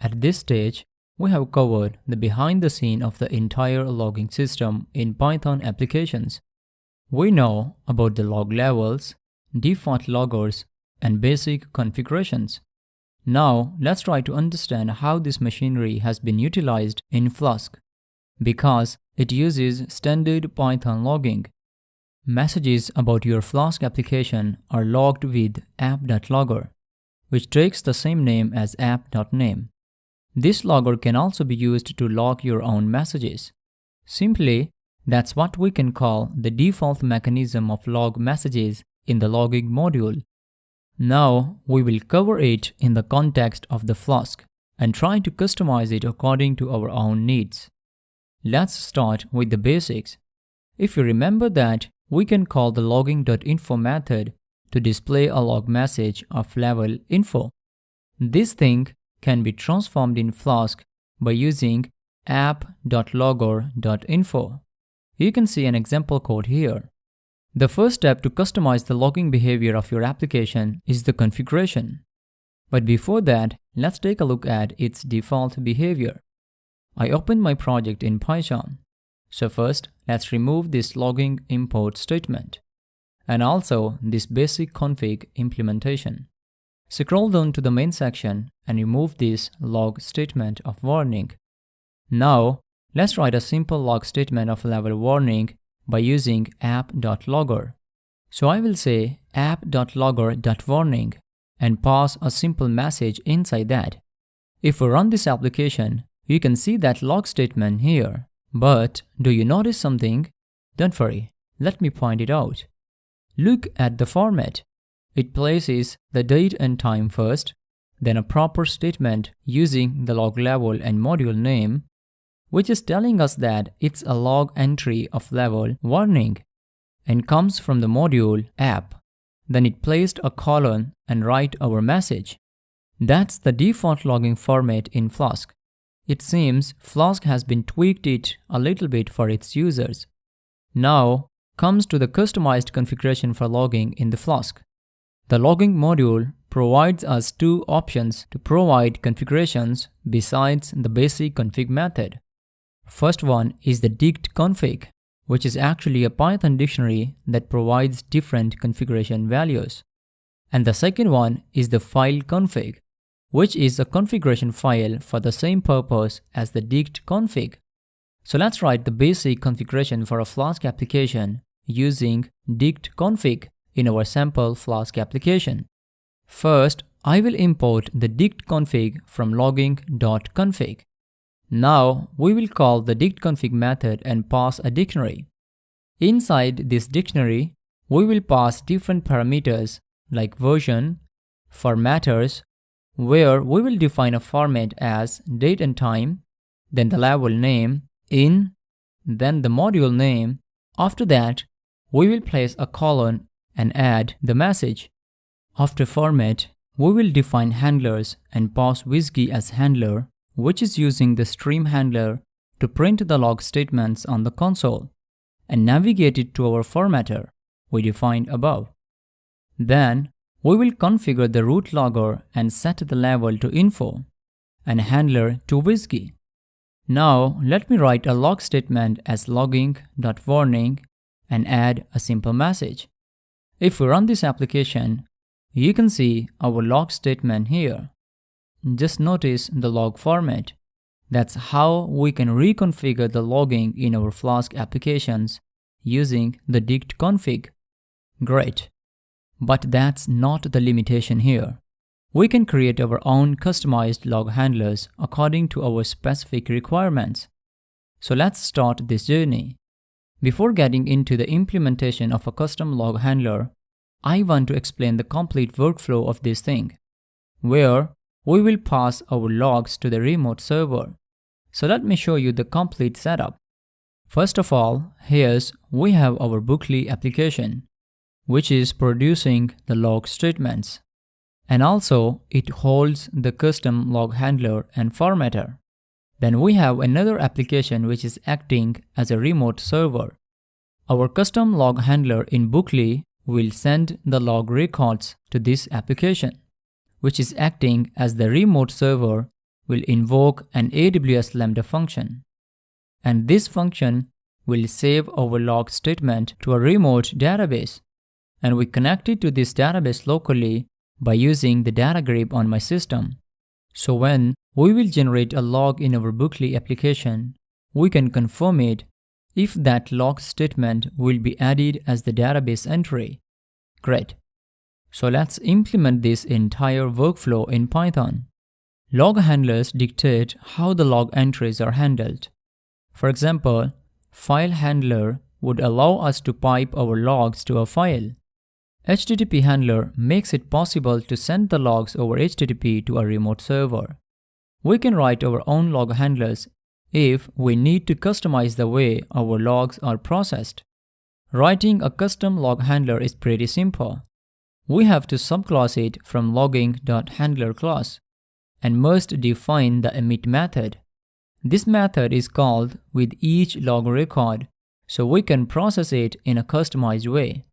At this stage, we have covered the behind the scene of the entire logging system in Python applications. We know about the log levels, default loggers, and basic configurations. Now, let's try to understand how this machinery has been utilized in Flask. Because it uses standard Python logging, messages about your Flask application are logged with app.logger, which takes the same name as app.name. This logger can also be used to log your own messages. Simply, that's what we can call the default mechanism of log messages in the logging module. Now, we will cover it in the context of the Flask and try to customize it according to our own needs. Let's start with the basics. If you remember that, we can call the logging.info method to display a log message of level info. This thing can be transformed in Flask by using app.logger.info. You can see an example code here. The first step to customize the logging behavior of your application is the configuration. But before that, let's take a look at its default behavior. I opened my project in Python. So first, let's remove this logging import statement and also this basic config implementation. Scroll down to the main section and remove this log statement of warning. Now, let's write a simple log statement of level warning by using app.logger. So I will say app.logger.warning and pass a simple message inside that. If we run this application, you can see that log statement here. But do you notice something? Don't worry, let me point it out. Look at the format. It places the date and time first, then a proper statement using the log level and module name, which is telling us that it's a log entry of level warning and comes from the module app. Then it placed a colon and write our message. That's the default logging format in Flask. It seems Flask has been tweaked it a little bit for its users. Now comes to the customized configuration for logging in the Flask. The logging module provides us two options to provide configurations besides the basic config method. First one is the dict config, which is actually a Python dictionary that provides different configuration values. And the second one is the file config, which is a configuration file for the same purpose as the dict config. So let's write the basic configuration for a Flask application using dict config in our sample Flask application. First, I will import the dict config from logging.config. Now, we will call the dict config method and pass a dictionary. Inside this dictionary, we will pass different parameters like version, formatters, where we will define a format as date and time, then the level name, in, then the module name. After that, we will place a colon and add the message. After format, we will define handlers and pass whiskey as handler, which is using the stream handler to print the log statements on the console and navigate it to our formatter we defined above. Then, we will configure the root logger and set the level to info and handler to whiskey. Now, let me write a log statement as logging.warning and add a simple message. If we run this application, you can see our log statement here. Just notice the log format. That's how we can reconfigure the logging in our Flask applications using the dict config. Great. But that's not the limitation here. We can create our own customized log handlers according to our specific requirements. So let's start this journey. Before getting into the implementation of a custom log handler, I want to explain the complete workflow of this thing, where we will pass our logs to the remote server. So let me show you the complete setup. First of all, here's we have our Bookly application, which is producing the log statements. And also, it holds the custom log handler and formatter. Then we have another application which is acting as a remote server. Our custom log handler in Bookly will send the log records to this application, which is acting as the remote server will invoke an AWS Lambda function. And this function will save our log statement to a remote database. And we connect it to this database locally by using the data grid on my system. So when we will generate a log in our Bookly application, we can confirm it if that log statement will be added as the database entry. Great. So let's implement this entire workflow in Python. Log handlers dictate how the log entries are handled. For example, file handler would allow us to pipe our logs to a file. HTTP handler makes it possible to send the logs over HTTP to a remote server. We can write our own log handlers if we need to customize the way our logs are processed. Writing a custom log handler is pretty simple. We have to subclass it from logging.handler class and must define the emit method. This method is called with each log record, so we can process it in a customized way.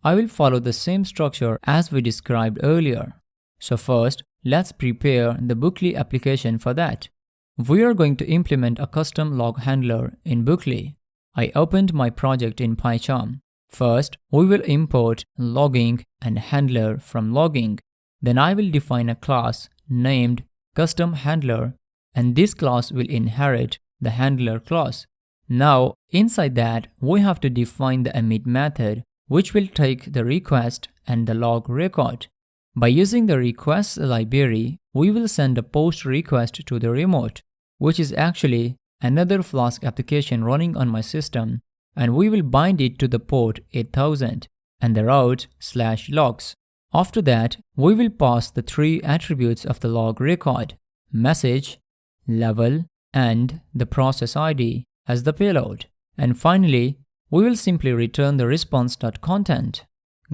I will follow the same structure as we described earlier. So first, let's prepare the Bookly application for that. We are going to implement a custom log handler in Bookly. I opened my project in PyCharm. First, we will import logging and handler from logging. Then I will define a class named custom handler, and this class will inherit the handler class. Now, inside that, we have to define the emit method, which will take the request and the log record. By using the requests library, we will send a post request to the remote, which is actually another Flask application running on my system, and we will bind it to the port 8000 and the route /logs. After that, we will pass the three attributes of the log record, message, level, and the process ID as the payload. And finally, we will simply return the response.content.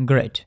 Great.